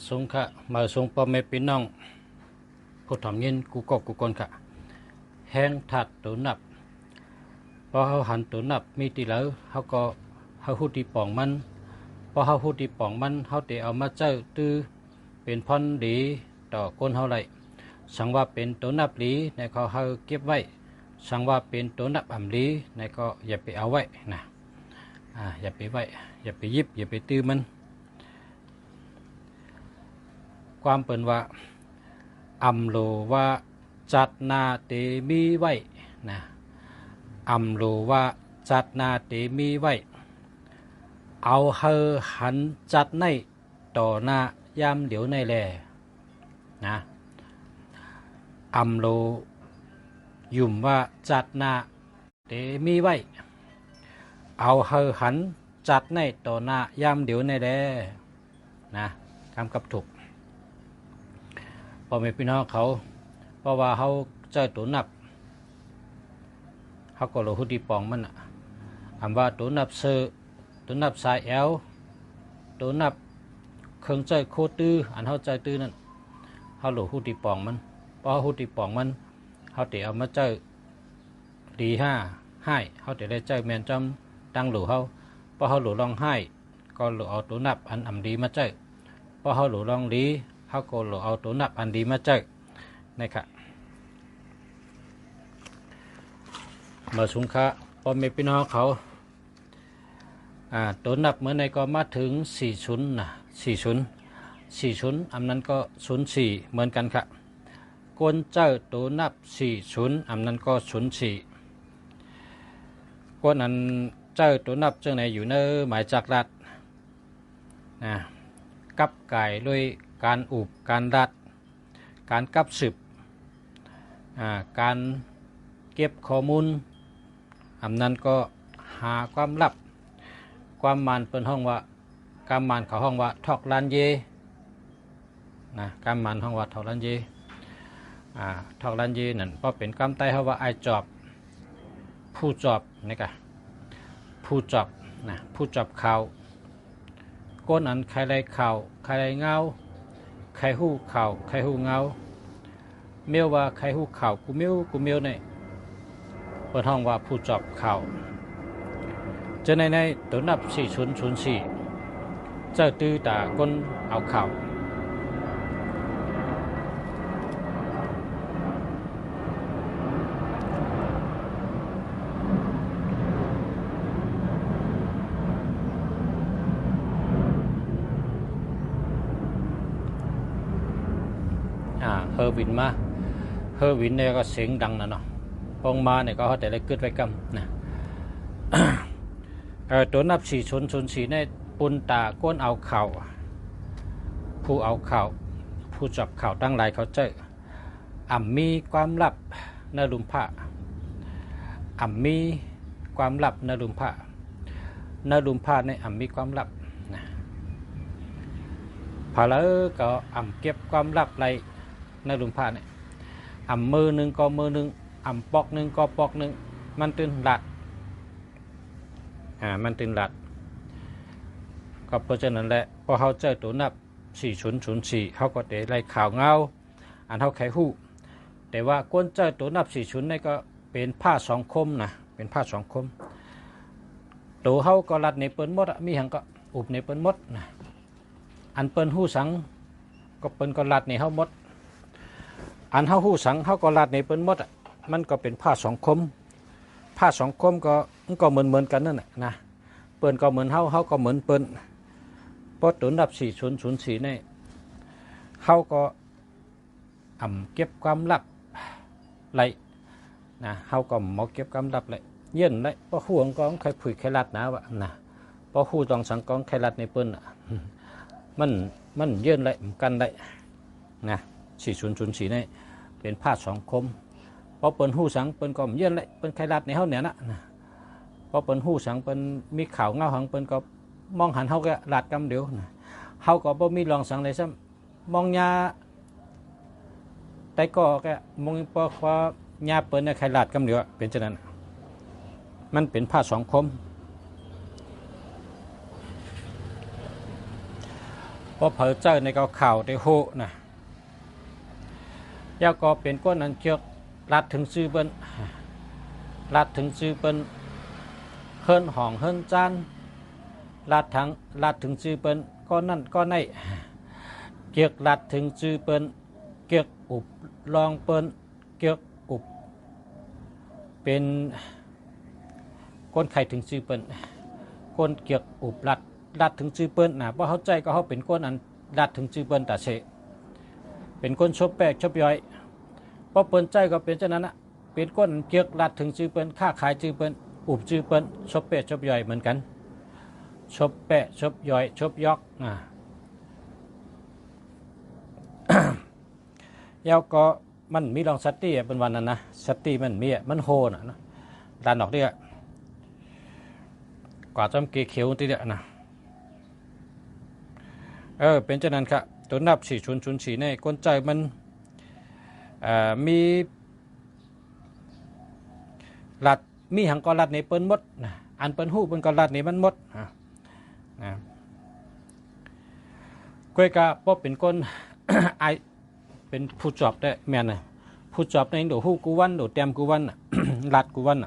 สงค่ะมาสงพ่อแม่พี่น้องผู้ทำยินกูก็กูคนค่ะแห้งถัดตัวนับพอเขาหันตัวนับมีตีแล้วเขาก็เขาหูตีป่องมันพอเขาหูตีป่องมันเขาเตะเอามาเจ้าตื้อเป็นพรดีต่อคนเขาเลยสังว่าเป็นตัวนับหลีในเขาเก็บไว้สังว่าเป็นตัวนับอ่ำหลีในก็อย่าไปเอาไว้นะอย่าไปไว้อย่าไปยิบอย่าไปตื้อมันความเป็นว่าอัมโลว่าจัดนาเตมีไว้นะอัมโลว่าจัดนาเตมีไว้เอาเฮอหันจัดในต่อหน้ายามเดี๋ยวในแลนะอัมโลยุ่มว่าจัดนาเตมีไว้เอาเฮอหันจัดในต่อหน้ายามเดี๋ยวในแลนะคำกับถูกพอมีพี่น้องเขาเพราะว่าเขาเจอตัวนับเขาก็รู้หุ่นดีปองมันว่าตัวนับเสือตัวนับสายแอลตัวนับเครื่องใจโคตื้อเขาใจตื้อนั่นเขารู้หุ่นดีปองมันเพราะหุ่นดีปองมันเขาเตะเอามาเจอดีให้เขาเตะได้เจอแมนจำตั้งหลูเขาเพราะเขาหลูลองให้ก็หลูเอาตัวนับอันดีมาเจอเพราะเขาหลูลองดีเขาก็หลูเอาตัวนับอันดีมาเจอนะครับมาสุงคะพอมีพี่น้องเขาตัวนับเมื่อในก็มาถึง40นะ40อันนั้นก็04เหมือนกันค่ะกวนเจ้าตัวนับ40อันนั้นก็04กวนนั้นเจ้าตัวนับเจ้าไหนอยู่ในหมายจักรัดนะกับไก่ด้วยการอุบการรัดการกับสืบการเก็บข้อมูลอันนั้นก็หาความลับความมันเป็นห้องว่าการมันเขาห้องว่าทอกลานเยนะการมันห้องว่าทอกลานเยทอกลานเยนั่นเพราะเป็นคำใต้เขาว่าไอจอบผู้จอบนี่กะผู้จอบนะผู้จอบข่าวก้นอันใครไรข่าวใครไรเงาใครหู้ข่าวใครหู้เงาเมียวว่าใครหู้ข่าวกูเมียวเนี่ยเปิดห้องว่าผู้จอบข่าวเจอในตัวนับ4004เจ้าตื้อตาก้นเอาข่าวเฮอร์วินมาเฮอร์วินเนี่ยก็เสียงดังนะเนาะปองมาเนี่ยก็เขาแต่ละกึดไว้กำนะ ตัวนับ4004เนี่ยปุนตาก้นเอาข่าวผู้เอาข่าวผู้จับข่าวตั้งหลายเขาเจอมีความลับในลุมผ้ามีความลับในลุมผ้าเนี่ยมีความลับนะพอแล้วก็เก็บความลับอะไรในลุมผ้าเนี่ยมือหนึ่งก็มือหนึ่งปอกหนึ่งก็ปอกหนึ่งมันตื่นหลัดมันตื่นหลัดก็เพราะฉะนั้นแหละพอเขาเจอตัวนับ4004เขาก็ได้ไล่ข่าวเงาเขาไขหู้แต่ว่าก้นเจอตัวนับ40นี่ก็เป็นผ้าสองคมนะเป็นผ้าสองคมตัวเขาก็รัดในเปิ้นมดมีหังก็อุบในเปิ้นมดนะอันเปิ้นหู้สังก็เปิ้นก็รัดในเขามดอันเขาหู้สังเขาก็รัดในเปิ้นมดมันก็เป็นผ้าสองคมก็เหมือนกันนั่นแหละนะเปิ้นก็เหมือนเขาก็เหมือนเปิ้นเพราะตัวนับ4004นี่เขาก็เก็บความลับไรนะเขาก็หมอเก็บความลับไรเย็นไรเพราะห่วงกองใครผุยใครรัดนะวะนะเพราะหู้ต้องสังกองใครรัดในเปิ้นมันเย็นไรกันไรนะ4004นี่เป็นผ้าสองคมพอเปิ้นหู้สังเปิ้นก็เย็นไรเปิ้นใครรัดในเฮาเนี่ยนะพอเปิ้นหู้สังเปิ้นมีข่าวเงาหังเปิ้นก็มองหันเฮาก็รัดกำเดียวนะเฮาก็บ่มีลองสังเลยซ้ำมองยาแต่ก็แกมองพอว่ายาเปิ้นเนี่ยใครรัดกำเดียวเป็นฉะนั้นมันเป็นผ้าสองคม พอเผอเจอในข่าวได้โหนะยาก็เป็นก้นนั้นเกี่ยวรัดถึงซื้อเปิ้นรัดถึงซื้อเปิ้นเฮิรนห้องเฮิรนจานรัดถึงซื้อเปิ้นก็นั่นก็ในเกี่ยวรัดถึงซื้อเปิ้นเกี่ยวอุบลองเปิ้นเกี่ยวอุบเป็นก้นไข่ถึงซื้อเปิ้นก้นเกี่ยวอุบรัดถึงซื้อเปิ้นนะเพราะเขาใจก็เขาเป็นก้นอันรัดถึงซื้อเปิ้นแต่เฉเป็นก้นชบแปกชบย่อยเพราะเปิ้นใจก็เป็นเช่นนั้นนะเป็นก้นเกี่ยวรัดถึงซื้อเปิ้นค่าขายซื้อเปิ้นอุบซื้อเปิ้นชบแปกชบย่อยเหมือนกันชบแปะชบย่อยชบยอกแล้วก็มันมีลองสติเป็นวันนั้นนะสติมันมีมันโหนะดันออกเดียกว่าจำเกเขียวทีเดียนะเป็นเช่นนั้นครับตัวนับ4004ในก้นใจมันมีลัดมีหังกอลัดในเปิ้นมดอันเปิ้นหู้เปิ้นกอลัดในมันมดก้อยกะป้อเป็นก้น ไอเป็นผู้จอบได้แม่นเลยผู้จอบในโดหู้กูวันโดเต็มกูวันลัดกูวัน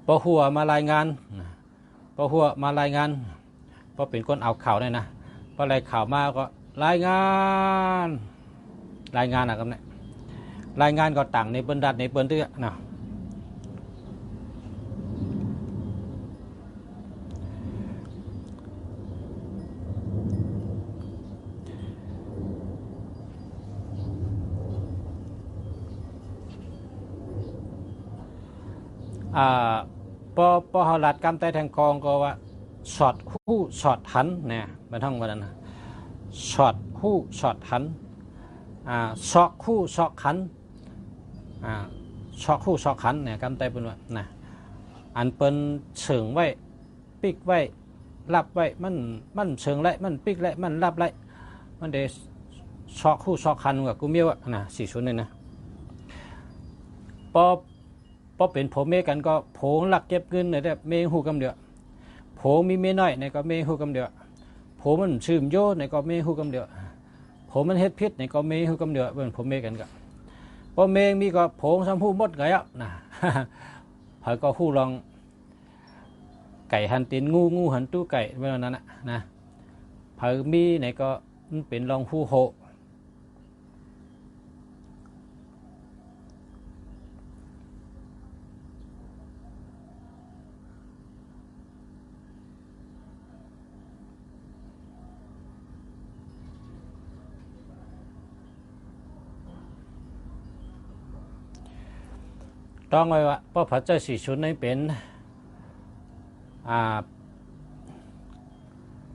ป้อหัวมารายงานป้อหัวมารายงานป้อเป็นก้นเอาข่าวได้นะป้อรายข่าวมาก็รายงานนะครับเนี่ยรายงานก็ต่างในเปิ้นดัดในเปิ้นเตื้อนะพอเขาลัดกำไตแทงกองก็ว่าช็อตหู้ช็อตหันเนี่ยมันท่องวันนั้นช็อตหู้ช็อตหันซอกหู้ซอกหันซอกหู้ซอกหันเนี่ยกำไตเป็นว่านะอันเป็นเฉิงไว้ปิกไว้รับไว้มันเฉิงไล่มันปิกไล่มันรับไล่มันเดซอกหู้ซอกหันกับกูเมียวนะ40เลยนะพอเป็นโผเมกันก็โผหลักเก็บเงินเนี่ยเมหูกำเดียวโผมีเมน้อยเนี่ยก็เมหูกำเดียวโผมันชื่มโยเนี่ยก็เมหูกำเดียวโผมันเฮ็ดพิษเนี่ยก็เมหูกำเดียวเป็นโผเมกันก็พอเมมีก็โผซ้ำหูหมดไงอ่ะนะเผยก็หูลองไก่หันตีนงูหันตู้ไก่เมื่อนั้นนะเผยมีเนี่ยก็เป็นลองหูโหต้องไว้ว่าเพราะพระเจ้า40นี้เป็น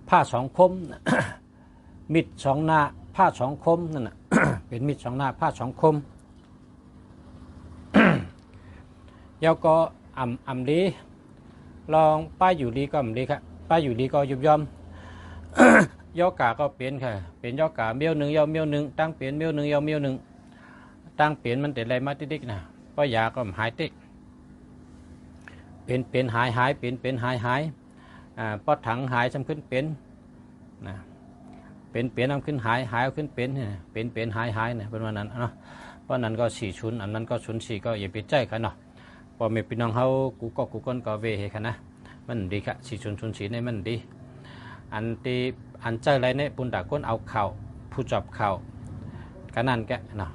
ผ้าสองคม มิดสองหน้าผ้าสองคมนั่นน่ะ เป็นมิดสองหน้าผ้าสองคม แล้วก็อ่ำลีลองป้ายอยู่ลีก็อ่ำลีครับป้ายอยู่ลีก็ยุบย่อม ย่อกาก็เปลี่ยนค่ะเป็นย่อกาเมียวหนึ่งยาวเมียวหนึ่งตั้งเปลี่ยนเมียวหนึ่งยาวเมียวหนึ่งตั้งเปลี่ยนมันแต่ไรมาติ๊กๆนะก็ยาก็หายติ๊กเป็นหายเป็นหายปอดถังหายจำขึ้นเป็นนะเป็นเอาขึ้นหายเอาขึ้นเป็นหายเนี่ยเป็นวันนั้นเนาะเพราะนั้นก็40อันนั้นก็04ก็อย่าไปใจกันเนาะพอเมื่อพี่น้องเขากูก้นก็เวเหกันนะมันดีค่ะ4004เนี่ยมันดีอันใจอะไรเนี่ยปุ่นตาก้นเอาเข่าผู้จับเข่ากันนั่นแกเนาะ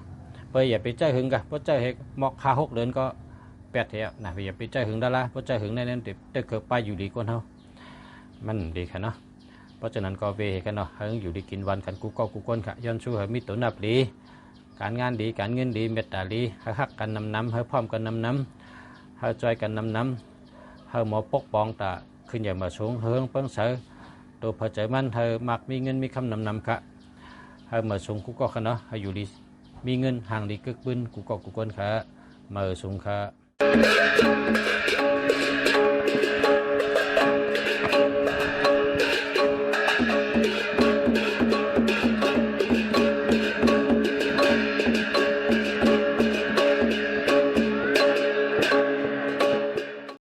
เพื่ออย่าไปใจหึงกันเพราะใจเหกหมอกขา6 เดือนก็8 เท่านะอย่าไปใจหึงได้ละเพราะใจหึงในนั้นติดเกิดไปอยู่ดีก้นเขามันดีค่ะเนาะเพราะฉะนั้นก็เวกันเนาะหึงอยู่ดีกินวันกันกูก้นค่ะย้อนชูให้มีตัวนับดีการงานดีการเงินดีเมตตาดีให้ฮักกันน้ำให้พร้อมกันน้ำให้จอยกันน้ำให้หมอปกป้องตาขึ้นอย่างมาสูงเฮิงเปิ้งเสือตัวพอใจมันให้มักมีเงินมีคำน้ำค่ะให้มาสูงกูก็ค่ะเนาะให้อยู่ดีมีเงินห่างดีกึกบึ้นกูก้นค่ะมาสูงค่ะ